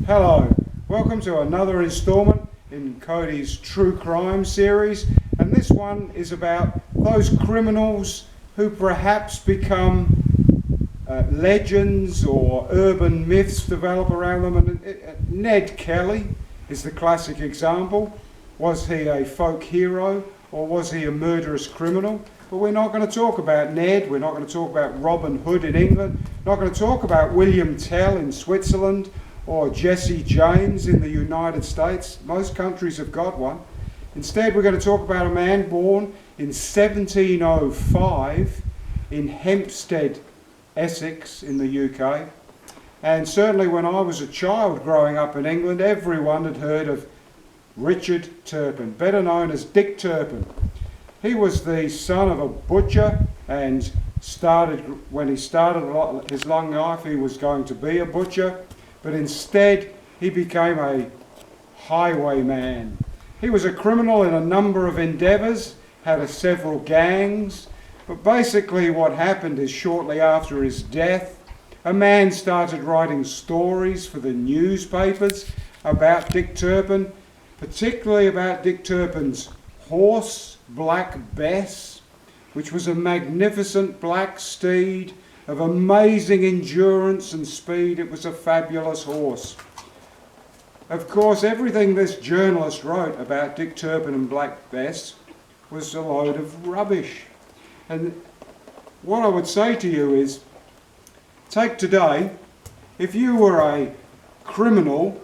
Hello, welcome to another instalment in Cody's True Crime series, and this one is about those criminals who perhaps become legends or urban myths develop around them. And Ned Kelly is the classic example. Was he a folk hero or was he a murderous criminal? But we're not going to talk about Ned, we're not going to talk about Robin Hood in England, not going to talk about William Tell in Switzerland or Jesse James in the United States. Most countries have got one. Instead, we're going to talk about a man born in 1705 in Hempstead, Essex in the UK. And certainly when I was a child growing up in England, everyone had heard of Richard Turpin, better known as Dick Turpin. He was the son of a butcher, and when he started his long life, he was going to be a butcher, but instead he became a highwayman. He was a criminal in a number of endeavours, had several gangs, but basically what happened is shortly after his death, a man started writing stories for the newspapers about Dick Turpin, particularly about Dick Turpin's horse, Black Bess, which was a magnificent black steed of amazing endurance and speed. It was a fabulous horse. Of course, everything this journalist wrote about Dick Turpin and Black Bess was a load of rubbish. And what I would say to you is, take today, if you were a criminal,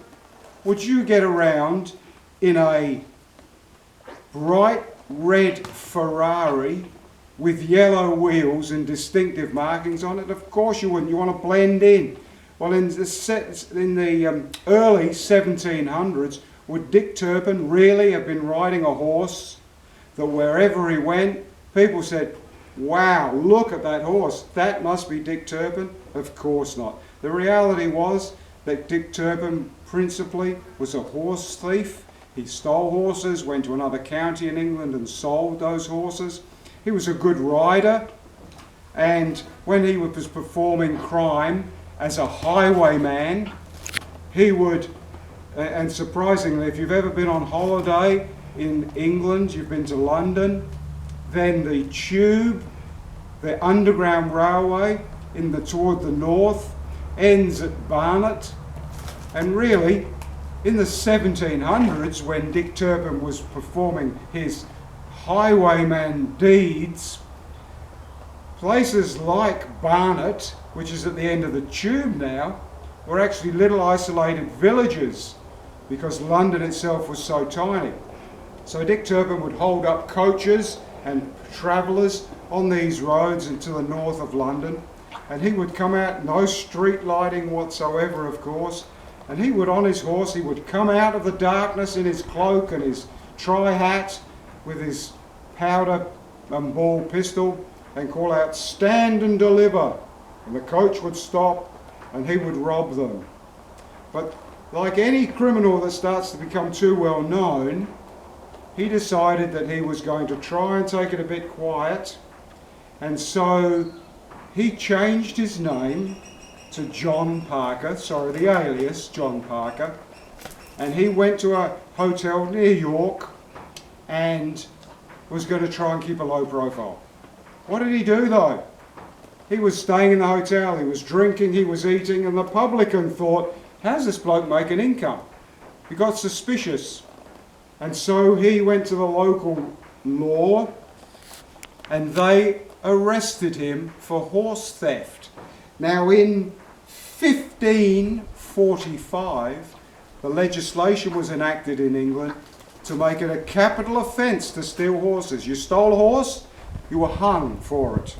would you get around in a bright red Ferrari with yellow wheels and distinctive markings on it? Of course you wouldn't. You want to blend in. Well, in the early 1700s, would Dick Turpin really have been riding a horse that wherever he went, people said, wow, look at that horse, that must be Dick Turpin? Of course not. The reality was that Dick Turpin principally was a horse thief. He stole horses, went to another county in England and sold those horses. He was a good rider, and when he was performing crime as a highwayman, he would, and surprisingly, if you've ever been on holiday in England, you've been to London, then the tube, the underground railway toward the north, ends at Barnet, and really, in the 1700s, when Dick Turpin was performing his highwayman deeds, places like Barnet, which is at the end of the tube now, were actually little isolated villages because London itself was so tiny. So Dick Turpin would hold up coaches and travellers on these roads into the north of London, and he would come out, no street lighting whatsoever, of course, and he would, on his horse, he would come out of the darkness in his cloak and his tri-hat with his powder and ball pistol and call out, "Stand and deliver!" And the coach would stop and he would rob them. But like any criminal that starts to become too well known, he decided that he was going to try and take it a bit quiet, and so he changed his name to John Parker, the alias John Parker, and he went to a hotel near York and was going to try and keep a low profile. What did he do though? He was staying in the hotel, he was drinking, he was eating, and the publican thought, how's this bloke making income? He got suspicious, and so he went to the local law and they arrested him for horse theft. Now in 1545, the legislation was enacted in England to make it a capital offence to steal horses. You stole a horse, you were hung for it.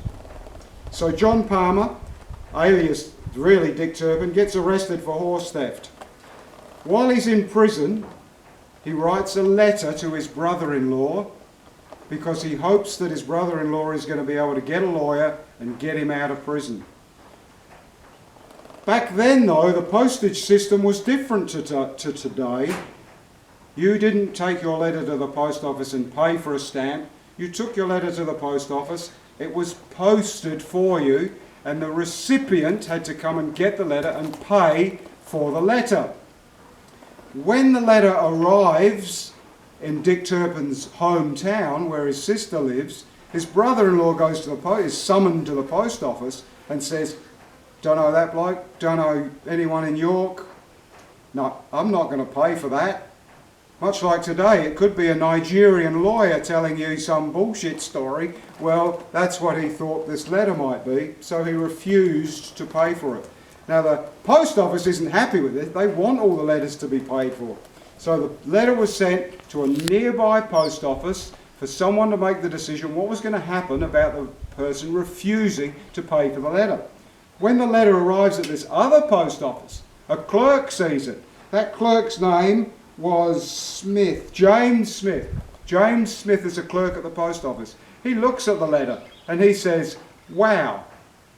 So John Palmer, alias really Dick Turpin, gets arrested for horse theft. While he's in prison, he writes a letter to his brother-in-law because he hopes that his brother-in-law is going to be able to get a lawyer and get him out of prison. Back then, though, the postage system was different to today. You didn't take your letter to the post office and pay for a stamp. You took your letter to the post office, it was posted for you, and the recipient had to come and get the letter and pay for the letter. When the letter arrives in Dick Turpin's hometown, where his sister lives, his brother-in-law goes to the post, is summoned to the post office and says, "Don't know that bloke? Don't know anyone in York? No, I'm not going to pay for that." Much like today, it could be a Nigerian lawyer telling you some bullshit story. Well, that's what he thought this letter might be, so he refused to pay for it. Now, the post office isn't happy with it. They want all the letters to be paid for. So the letter was sent to a nearby post office for someone to make the decision what was going to happen about the person refusing to pay for the letter. When the letter arrives at this other post office, a clerk sees it. That clerk's name was Smith, James Smith. James Smith is a clerk at the post office. He looks at the letter and he says, "Wow,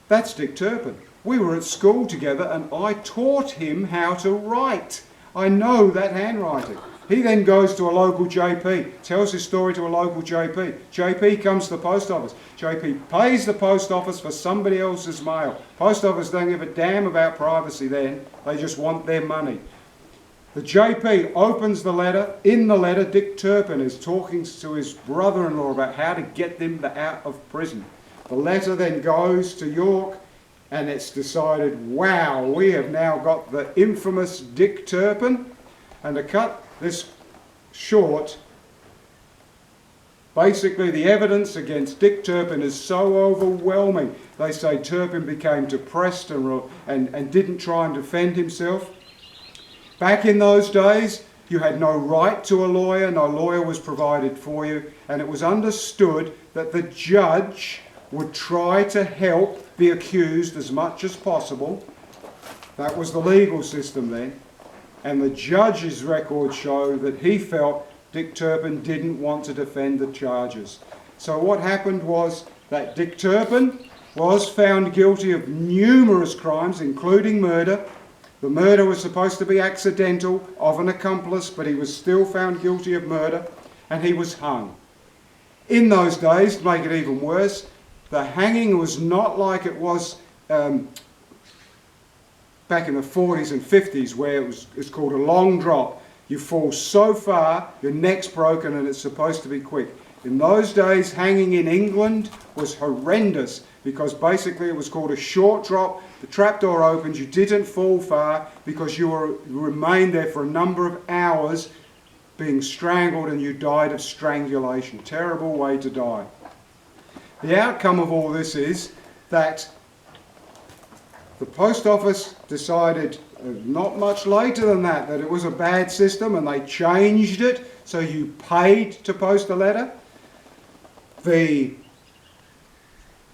that's Dick Turpin. We were at school together and I taught him how to write. I know that handwriting." He then goes to a local JP, tells his story to a local JP. JP comes to the post office. JP pays the post office for somebody else's mail. Post office don't give a damn about privacy then. They just want their money. The JP opens the letter. In the letter, Dick Turpin is talking to his brother-in-law about how to get them out of prison. The letter then goes to York, and it's decided, wow, we have now got the infamous Dick Turpin. And to cut this short, basically the evidence against Dick Turpin is so overwhelming. They say Turpin became depressed and didn't try and defend himself. Back in those days, you had no right to a lawyer, no lawyer was provided for you, and it was understood that the judge would try to help the accused as much as possible. That was the legal system then. And the judge's records show that he felt Dick Turpin didn't want to defend the charges. So what happened was that Dick Turpin was found guilty of numerous crimes, including murder. The murder was supposed to be accidental of an accomplice, but he was still found guilty of murder, and he was hung. In those days, to make it even worse, the hanging was not like it was back in the 40s and 50s, where it's called a long drop. You fall so far, your neck's broken, and it's supposed to be quick. In those days, hanging in England was horrendous, because basically it was called a short drop. The trapdoor opens, you didn't fall far because you remained there for a number of hours being strangled, and you died of strangulation. Terrible way to die. The outcome of all this is that the post office decided not much later than that it was a bad system, and they changed it so you paid to post a letter. The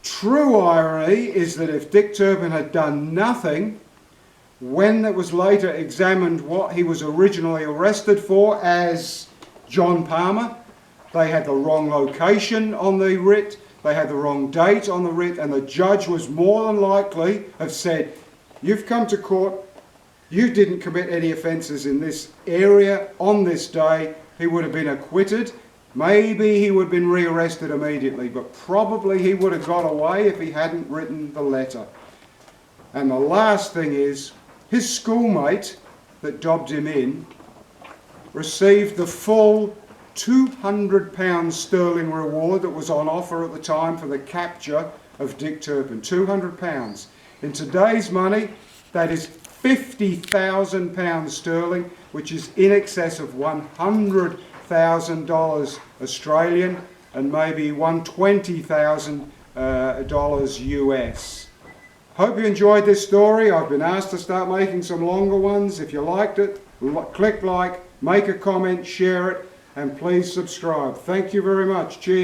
true irony is that if Dick Turpin had done nothing, when it was later examined what he was originally arrested for as John Palmer, they had the wrong location on the writ, they had the wrong date on the writ, and the judge was more than likely have said, "You've come to court, you didn't commit any offences in this area on this day." He would have been acquitted. Maybe he would have been rearrested immediately, but probably he would have got away if he hadn't written the letter. And the last thing is, his schoolmate that dobbed him in received the full £200 sterling reward that was on offer at the time for the capture of Dick Turpin. £200. In today's money, that is £50,000 sterling, which is in excess of $100,000 Australian and maybe $120,000 US. Hope you enjoyed this story. I've been asked to start making some longer ones. If you liked it, click like, make a comment, share it, and please subscribe. Thank you very much. Cheers.